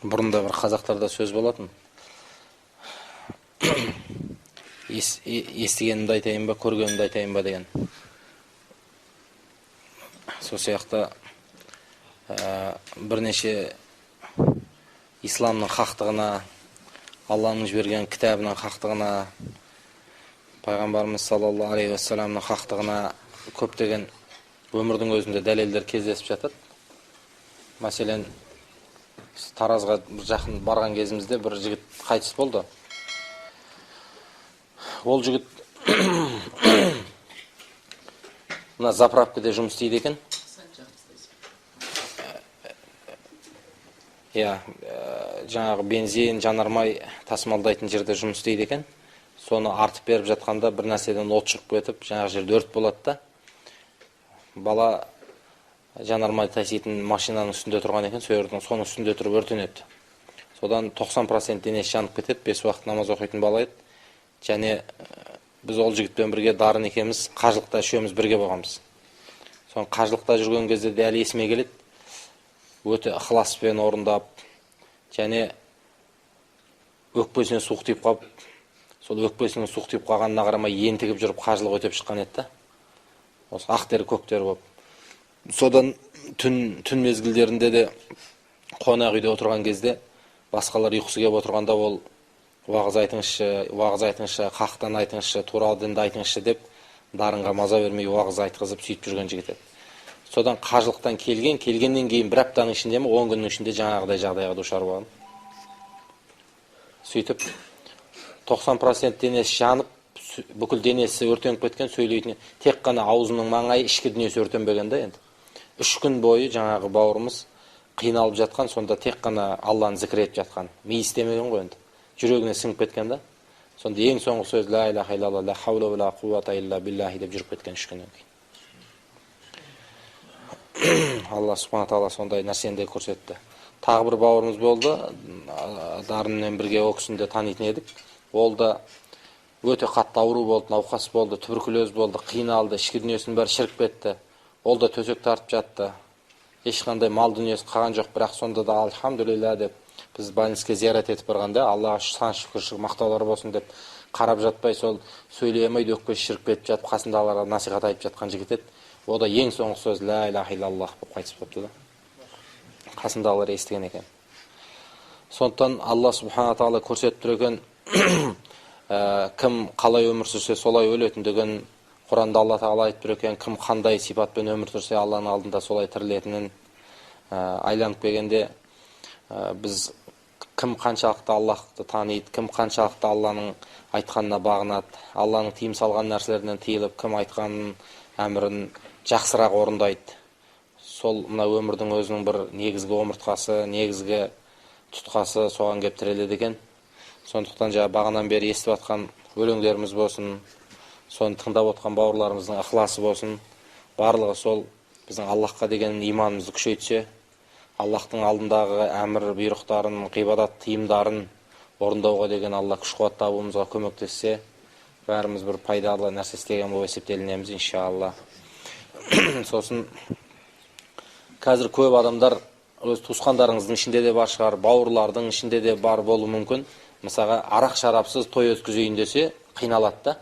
Бұрында бір қазақтарда сөз болатын. Естігенімді айтайын ба, көргенімді айтайын ба деген. Сол сияқты бірнеше исламның хақтығына, Алланың жіберген кітабының хақтығына, пайғамбарымыз саллаллаху алейхи уассаламның хақтығына көптеген өмірдің өзінде дәлелдер кездесіп жатады. Мәселен, Таразға жақын барған кезімізде бір жігіт қайтыс болды. Ол жігіт мына заправкада жұмыс істейді екен. Жаңағы бензин, жанармай тасымалдайтын жерде жұмыс істейді екен. Соны артып беріп жатқанда бір нәрседен от шығып кетіп, жаңағы жерде өрт болады да. Бала жанармай таситын машинаның үстінде тұрған екен, соның үстінде тұрып өртенеді. Содан 90% денесі жанып кетеді, 5 уақыт намаз оқитын бала еді. Және біз ол жігітпен бірге Дарын екеуміз қажылықта үшеуміз бірге болғанбыз. Соны қажылықта жүрген кезде де әлі есіме келеді. Өте ықыласпен орындап, және өкпесіне суық тиіп қалып, сол өкпесінің суық тиіп қалғанына қарамай ентігіп жүріп қажылық өтеп шыққан еді. Осы ақтері көктері болып. Содан түн мезгілдерінде де қонақ үйде отырған кезде басқалар ұйқысы келіп отырғанда ол уағыз айтыңызшы, хақтан айтыңызшы, тура дінді айтыңызшы деп Дарынға маза бермей уағыз айтқызып сөйтіп жүрген жігіт еді. Содан қажылықтан келгеннен кейін бір аптаның ішінде 10 күннің ішінде жаңағыдай жағдайға душар болған. Сөйтіп 90% денесі жанып, бүкіл денесі өртеніп кеткен, сөйлейтін, тек қана аузының маңайы, ішкі дүниесі өртенбеген да енді. 3 күн бойы жаңағы бауырымыз қиналып жатқан, сонда тек қана Алланы зікір етіп жатқан. Ми істемеген ғой енді. Жүрегіне сіңіп кеткен да. Сонда ең соңғы сөз ла иляха иллаллах, ла хаула ва ла куввата илля биллахи деп жүріп кеткен 3 күннен кейін. Алла субхана тағала сондай нәрсені де көрсетті. Тағы бір бауырымыз болды. Дарынмен бірге о кісіні де танитын едік. Ол да өте қатты ауру болды, науқас болды, туберкулез болды, қиналды, ішкі дүниесінің бәрі шіріп кетті. Ол да төсек тартып жатты. Ешқандай мал дүниесі қалған жоқ, бірақ сонда да альхамдулилля деп біз больницаға зиярат етіп барғанда, Аллаға сан шүкір мақтаулар болсын деп қарап жатпай, сол сөйлей алмайды, өкпесі шіріп кетіп жатып, қасындағыларға насихат айтып жатқан жігіт еді. О да ең соңғы сөз ла иляха иллаллах болып қайтыс болыпты да. Қасындағылар естіген екен. Сондықтан Алла субхана тағала көрсетіп тұр екен, кім қалай өмір сүрсе солай өлетіндігін, Құранда Алла тағала айтып тұр екен, кім қандай сипатпен өмір сүрсе Алланың алдында солай тірілетінін айланып келгенде, біз кім қаншалықты Аллахты таниды, кім қаншалықты Алланың айтқанына бағынады, Алланың тыйым салған нәрселерінен тыйылып, кім айтқанын, әмірін жақсырақ орындайды. Сол мына өмірдің өзінің бір негізгі омыртқасы, негізгі тұтқасы соған кеп тіреледі екен. Сондықтан бағанан бері естіп жатқан өлеңдеріміз болсын, соны тыңдап отқан бауырларымыздың ықыласы болсын, барлығы сол біздің Аллахқа деген иманымызды күшейтсе, Аллахтың алдындағы әмір бұйрықтарын, ғибадат тыйымдарын орындауға деген Алла күш қуат табуымызға көмектессе, бәріміз бір пайдалы нәрсе істеген болып есептелінеміз, иншалла. Сосын қазір көп адамдар өз туысқандарыңыздың ішінде де бар шығар, бауырлардың ішінде де бар болуы мүмкін. Мысалға, арақ шарапсыз той өткізейін десе қиналады да.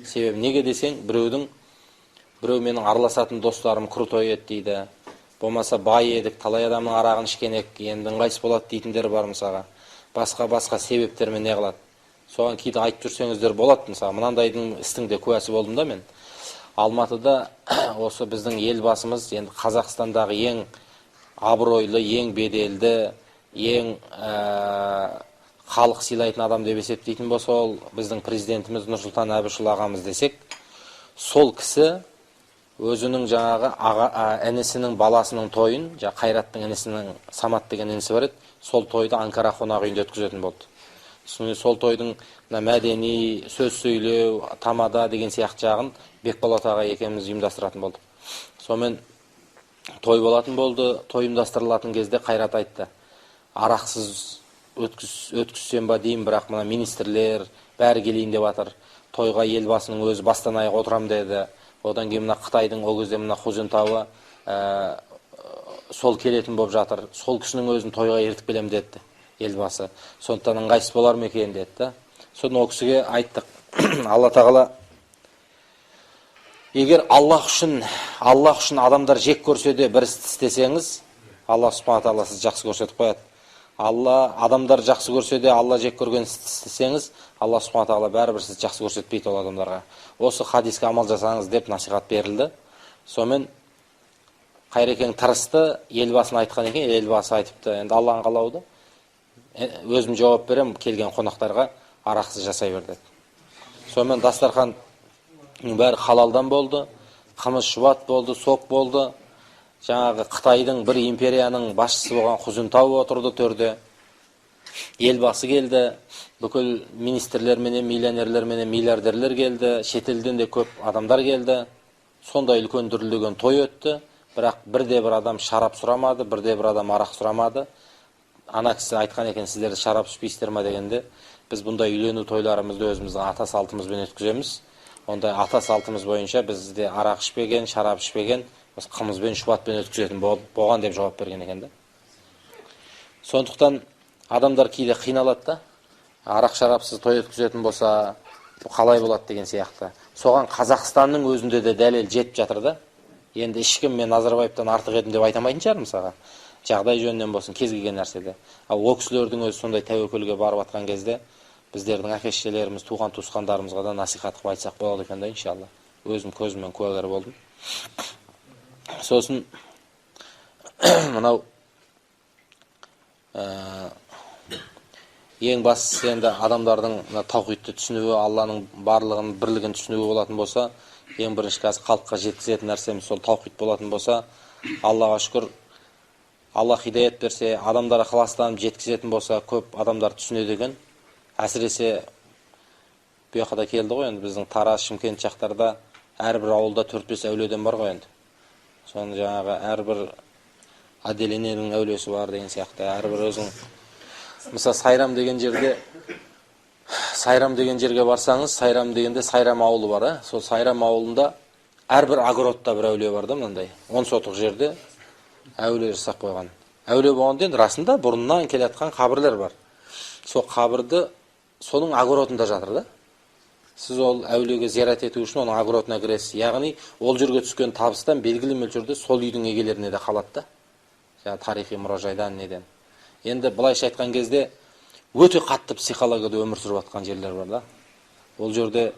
Себебі неге десең, біреу менің араласатын достарым крутой еді дейді. Болмаса бай едік, талай адамның арағын ішкенек, енді ыңғайсыз болады дейтіндер бар мысалға. Басқа себептермен не қылады. Соған кейде айтып жүрсеңіздер болады, мысалы, мынандайдың істің де куәсі болдым да мен. Алматыда осы біздің елбасымыз, енді Қазақстандағы ең абыройлы, ең беделді, ең халық сыйлайтын адам деп есептейтін болса, ол біздің президентіміз Нұрсұлтан Әбішұлы ағамыз десек, сол кісі өзінің жаңағы інісінің баласының тойын, Қайраттың інісінің Самат деген інісі бар еді, сол тойды Анкара қонақ үйінде өткізетін болды. Сол тойдың мәдени, сөз сөйлеу, тамада деген сияқты жағын Бекболат аға екеуміз ұйымдастыратын болдық. Сонымен той болатын болды, той ұйымдастырылатын кезде Қайрат айтты, арақсыз өткізсем ба деймін, бірақ мына министрлер бәрі келейін деп жатыр. Тойға елбасының өзі бастан аяқ отырам деді. Одан кейін мына Қытайдың о кезде мына Хузентауы сол келетін болып жатыр. Сол кісінің өзін тойға ертіп келем деді. елбасы. Сондықтан ыңғайсыз болар ма екен деді да. Соны ол кісіге айттық. Алла тағала егер Аллах үшін адамдар жек көрсе де бір істі істесеңіз, Алла субхана тағала сізді жақсы көрсетіп қояды. Адамдар жақсы көрсе де, Алла жек көрген істі істесеңіз, Алла субхана тағала бәрібір сізді жақсы көрсетпейді ол адамдарға. Осы хадиске амал жасаңыз деп насихат берілді. Сонымен Қайрекең тырысты, елбасына айтқан екен, елбасы айтыпты, енді Алланың қалауы, өзім жауап берем, келген қонақтарға арақсыз жасай бер деді. Сонымен дастархан бәрі халалдан болды, қымыз шұбат болды, сок болды. Жаңағы Қытайдың бір империяның басшысы болған Хузунтау отырды төрде. Елбасы келді, бүкіл министрлер менен, миллионерлер менен, миллиардерлер келді, шетелден де көп адамдар келді. Сондай үлкен дүрлеген той өтті. Бірақ бірде бір адам шарап сұрамады, бірде бір адам арақ сұрамады. Ана кісі айтқан екен, сіздерді шарап ішпейсіздер ме дегенде, біз бұндай үйлену тойларымызды өзіміздің ата салтымызбен өткіземіз. Ондай ата салтымыз бойынша бізде арақ ішпеген, шарап ішпеген, біз қымызбен, шұбатпен өткізетін болған деп жауап берген екен да. Сондықтан адамдар кейде қиналады да, арақ шарапсыз той өткізетін болса, қалай болады деген сияқты. Соған Қазақстанның өзінде де дәлел жетіп жатыр да. Енді ешкім мен Назарбаевтан артық едім деп айтамайтын шығар мысалға. Жағдай жөнінен болсын, кез келген нәрседе. Ал ол кісілердің өзі сондай тәуекелге барып атқан кезде, біздердің әке-шешелеріміз, туған-туысқандарымызға да насихат қылып айтсақ болады екен да, иншалла. Өзім көзіммен куәгер болдым. Сосын мынау ең бастысы енді адамдардың таухидты түсінуі, Алланың барлығын бірлігін түсінуі болатын болса, ең бірінші қазір халыққа жеткізетін нәрсеміз сол таухид болатын болса, Аллаға шүкір, Алла хидаят берсе, адамдар ықыластанып жеткізетін болса, көп адамдар түсінеді екен. Әсіресе bu жаққа да келді ғой, енді біздің Тараз, Шымкент жақтарда әрбір ауылда 4-5 әулиеден бар ғой енді. Соны жаңағы әрбір отделениенің әулиесі бар деген сияқты, әрбір өзің. Мысалы Сайрам деген жерге барсаңыз, Сайрам дегенде Сайрам ауылы бар, сол Сайрам ауылында әрбір огородта бір әулие бар да, мынандай 10 сотық жерде әулие жасап қойған. Әулие болғанда енді расында бұрыннан келатқан қабірлер бар. Сол қабірді соның огородында жатыр да. Сіз ол әулиеге зиярат ету үшін оның огородына кіресіз. Яғни ол жерге түскен табыстан белгілі мөлшерде сол үйдің егелеріне де қалады да. Жаңа тарихи мұражайдан неден. Енді былайша айтқан кезде өте қатты психологияда өмір сүріп жатқан жерлер бар да. Ол жерде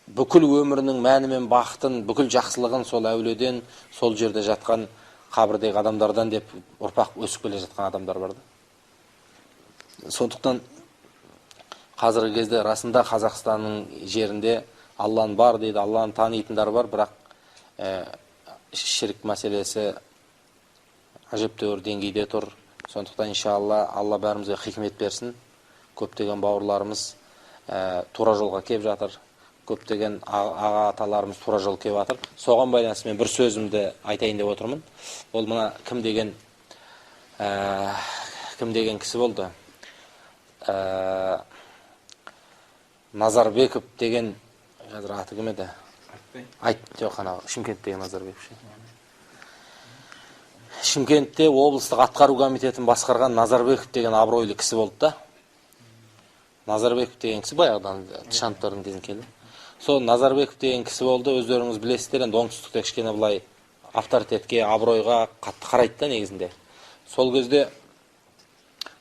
бүкіл өмірінің мәні мен бақытын, бүкіл жақсылығын сол әулиеден, сол жерде жатқан қабірдегі адамдардан деп ұрпақ өсіп келе жатқан адамдар бар да. Сондықтан қазіргі кезде расында Қазақстанның жерінде Алланың бар дейді, Алланы танитындар бар, бірақ ширк мәселесі әжептәуір деңгейде тұр. Сондықтан иншалла Алла бәрімізге хикмет берсін. Көптеген бауырларымыз тура жолға келіп жатыр. Көптеген аға аталарымыз тура жол келіп жатыр. Соған байланысты мен бір сөзімді айтайын деп отырмын. Ол мына кім деген кісі болды. Назарбеков деген, қазір аты кім еді? Жоқ, ана Шымкенттегі Назарбеков. Шымкентте облыстық атқару комитетін басқарған Назарбеков деген абыройлы кісі болды да. Назарбеков деген кісі баяғыдан Тышановтардың кезін келді. Сол Назарбеков деген кісі болды, өздеріңіз білесіздер, енді оңтүстікте кішкене былай авторитетке, абыройға қатты қарайды да негізінде. Сол кезде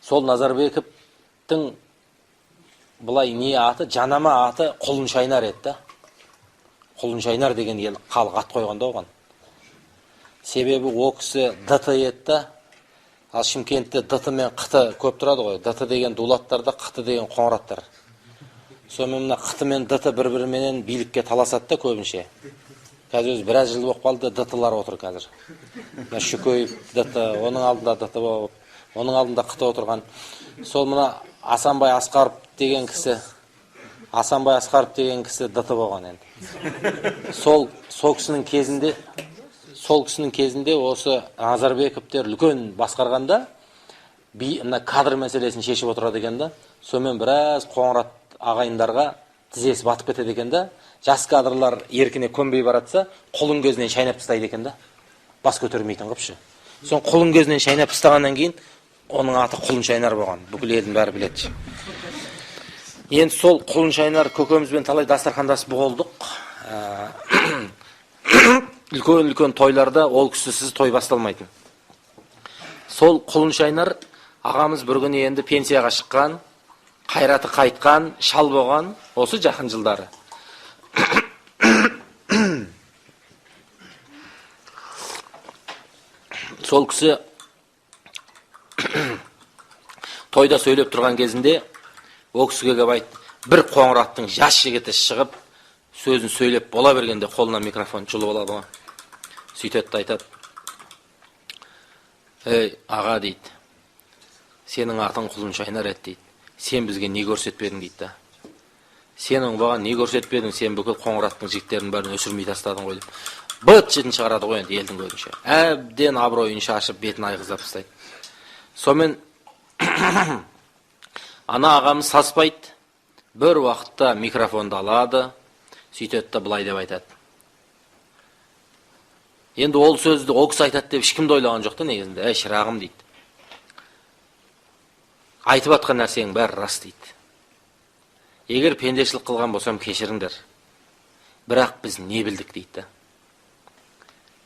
сол Назарбековтың былай не аты, жанама аты Құлын Шайнар еді да. Құлын Шайнар деген ел халық ат қойған да оған. Себебі о кісі ДТ еді да. Ал Шымкентте ДТ мен қыты көп тұрады ғой. ДТ деген дулаттарда, қыты деген қоңыраттар. Сонымен мына қыты мен ДТ бір-біріменен билікке таласады да көбінше. Қазір өзі біраз жыл болып қалды, ДТ-лар отыр қазір. Шүкеев ДТ, оның алдында ДТ болып, оның алдында қыты отырған. Сол мына Асанбай Асқаров деген кісі ДТ болған енді. Сол кісінің кезінде осы Назарбековтер үлкен басқарғанда мына кадр мәселесін шешіп отырады екен да. Сонымен біраз қоңырат ағайындарға тізесі батып кетеді екен да. Жас кадрлар еркіне көнбей баратса, құлын көзінен шайнап тастайды екен да. Бас көтермейтін қыпшы. Сон құлын көзінен шайнап тастағаннан кейін Оның аты Құлыншайнар болған. Бүкіл елдің бәрі біледі. Енді сол Құлыншайнар көкемізбен талай дастархандасып болдық. Үлкен тойларда ол кісісіз той басталмайтын. Сол Құлыншайнар ағамыз бір күні енді пенсияға шыққан, қайраты қайтқан, шал болған, осы жақын жылдары. Сол кісі тойда сөйлеп тұрған кезінде ол кісіге келіп айтты, бір қоңыраттың жас жігіті шығып сөзін сөйлеп бола бергенде қолына микрофон жұлып алады ғой. Сөйтеді де айтады: "Ей аға," дейді, "сенің атың Құлыншайнар еді," дейді. "Сен бізге не көрсетпедің," дейді да. "Сенің баған не көрсетпедің, сен бүкіл қоңыраттың жігіттерін бәрін өсірмей тастадың ғой," деп. Быт жетін шығарады ғой енді елдің көзінше. Әбден абыройын шашып, бетін айғыздап тастайды. Сонымен ана ағамыз саспайды, бір уақытта микрофонды алады, сөйтеді де былай деп айтады. Енді ол сөзді ол кісі айтады деп ешкім де ойлаған жоқ та негізінде. "Ей шырағым," дейді, "айтып атқан нәрсенің бәрі рас," дейді. "Егер пендешілік қылған болсам кешіріңдер. Бірақ біз не білдік," дейді.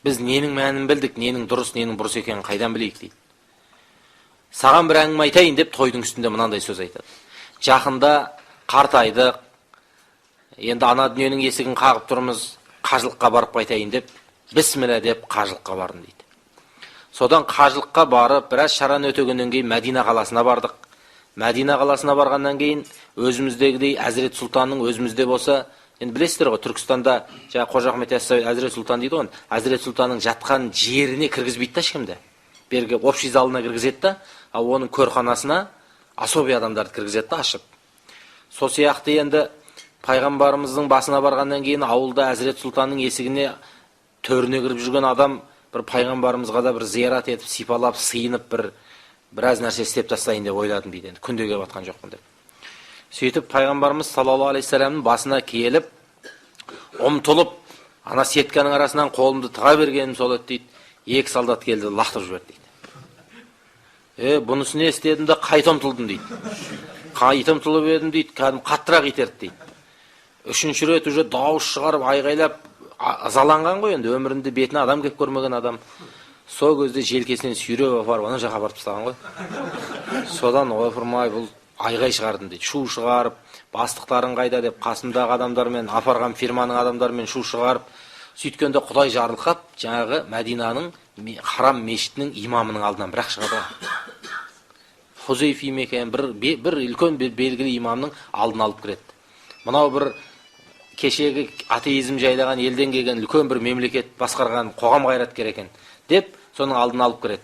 "Біз ненің мәнін білдік, ненің дұрыс, ненің бұрыс екенін қайдан білейік," дейді. "Саған бір әңгіме айтайын," деп тойдың үстінде мынандай сөз айтады. "Жақында қартайдық. Енді ана дүниенің есігін қағып тұрмыз, қажылыққа барып қайтайын деп, бісміллә деп қажылыққа бардым," дейді. Содан қажылыққа барып, біраз шараны өтегеннен кейін Мәдина қаласына бардық. Мәдина қаласына барғаннан кейін өзіміздегідей Әзірет Сұлтанның өзімізде болса, енді білесіздер ғой, Түркістанда жаңа Қожа Ахмет Яссауи Әзірет Сұлтан дейді ғой. Әзірет Сұлтанның жатқан жеріне кіргізбейді да ешкімді. Берге общий залына кіргізеді да, ал оның көрханасына особый адамдарды кіргізеді да ашып. Сол сияқты енді пайғамбарымыздың басына барғаннан кейін ауылда Әзірет Сұлтанның есігіне төріне кіріп жүрген адам бір пайғамбарымызға да бір зиярат етіп, сипалап, сыйынып біраз нәрсе істеп тастайын деп ойладым дейді. Енді күнде келіп атқан жоқпын деп. Сөйтіп пайғамбарымыз саллаллаху алейхи вассаламның басына келіп, ұмтылып, ана сетканың арасынан қолымды тыға бергенім сол еді дейді. Екі солдат келді, лақтырып жіберді дейді. Бұнысы не істедім де қайта ұмтылдым дейді. Қайта ұмтылып едім дейді, кәдім қаттырақ итерді дейді. Үшінші рет уже дауыс шығарып, айғайлап, ызаланған ғой енді, өмірінде бетіне адам келіп көрмеген адам. Сол кезде желкесінен сүйреп апарып, ана жаққа барып тастаған ғой. Содан ойпырмай бұл айғай шығардым дейді. Шу шығарып, бастықтарын қайда деп, қасымдағы адамдармен, апарған фирманың адамдарымен шу шығарып, сөйткенде Құдай жарылқап, жаңағы Мәдинаның Харам мешітінің имамының алдынан бірақ шығады. Хузейфи екен, бір үлкен белгілі имамның алдын алып кіреді. Мынау бір кешегі атеизм жайлаған елден келген үлкен бір мемлекет басқарған қоғам қайраткер екен деп, соның алдын алып кіреді.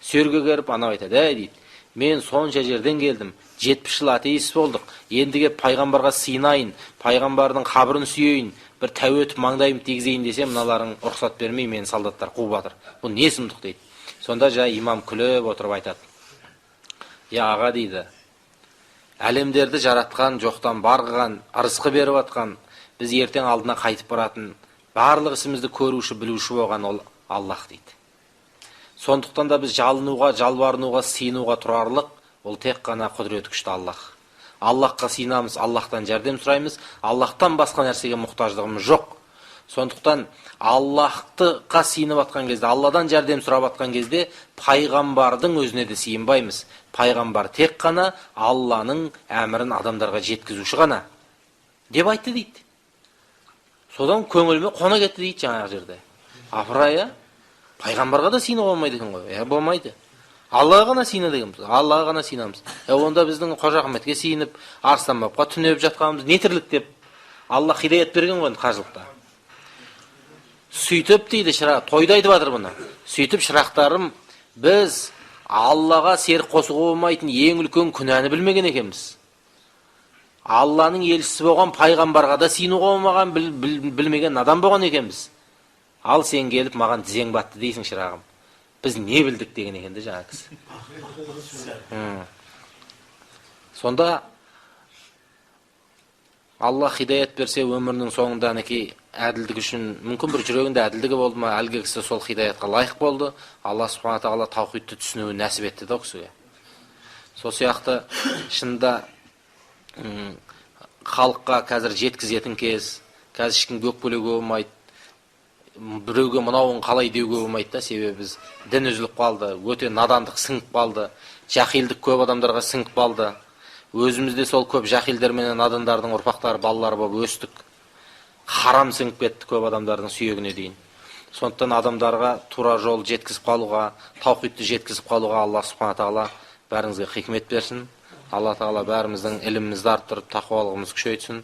Сөрге келіп, анау айтады: "Әй," дейді, "мен сонша жерден келдім, 70 жыл атеист болдық. Енді келіп пайғамбарға сыйынайын, пайғамбардың қабірін сүйейін, бір тәуетіп маңдайымды тигізейін десем, мыналарың рұқсат бермей, мені солдаттар қуып жатыр. Бұл не сұмдық," дейді. Сонда жаңа имам күліп отырып айтады: "Я аға," дейді, "әлемдерді жаратқан, жоқтан бар қылған, ырысқы беріп атқан, біз ертең алдына қайтып баратын, барлық ісімізді көруші, білуші болған ол Аллах," дейді. "Сондықтан да біз жалынуға, жалбарынуға, сыйынуға тұрарлық, ол тек қана құдіреті күшті Аллах. Аллахқа сыйынамыз, Аллахтан жәрдем сұраймыз, Аллахтан басқа нәрсеге мұқтаждығымыз жоқ. Сондықтан Аллахтыға сыйынып атқан кезде, Алладан жәрдем сұрап атқан кезде, пайғамбардың өзіне де сыйынбаймыз. Пайғамбар тек қана Алланың әмірін адамдарға жеткізуші ғана," деп айтты дейді. Содан көңіліме қона кетті дейді жаңағы жерде. Апырай, пайғамбарға да сыйынуға болмайды екен ғой. Болмайды. Аллаға ғана сыйына дегенбіз. Аллаға ғана сыйынамыз. Онда біздің Қожа Ахметке сыйынып, Арыстанбапқа түнеп жатқанымыз не тірлік деп Алла хидаят берген ғой қажылықта. Сөйтіп дейді шырақ, тойда айтып жатыр бұны. Сөйтіп шырақтарым, біз Аллаға серік қосуға болмайтын ең үлкен күнәні білмеген екенбіз. Алланың елшісі болған пайғамбарға да сыйынуға болмаған білмеген адам болған екенбіз. Ал сен келіп маған тізең батты дейсің шырағым. Біз не білдік деген екенді жаңа кісі. Сонда Алла хидаят берсе өмірінің соңында неке әділдік үшін мүмкін бір жүрегінде әділдігі болды ма, әлгі кісі сол хидаятқа лайық болды. Алла субхана тағала таухидты түсінуін нәсіп етті да кісіге. Сол сияқты шынында халыққа қазір жеткізетін кез, қазір ешкім өкпелеуге болмайды. Біреуге мынауын қалай деуге болмайды да, себебі біз дін үзіліп қалды, өте надандық сіңіп қалды, жахилдік көп адамдарға сіңіп қалды. Өзімізде сол көп жахилдер менен надандардың ұрпақтары, балалары болып өстік. Харам сіңіп кетті көп адамдардың сүйегіне дейін. Сондықтан адамдарға тура жол жеткізіп қалуға, таухидты жеткізіп қалуға Алла Субхана тағала бәріңізге хикмет берсін. Алла тағала бәріміздің ілімімізді арттырып, тақуалығымызды күшейтсін.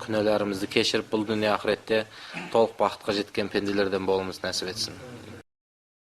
Күнәларымызды кешіріп, бұл дүние ақыретте толық бақытқа жеткен пенделерден болуымызды нәсіп етсін.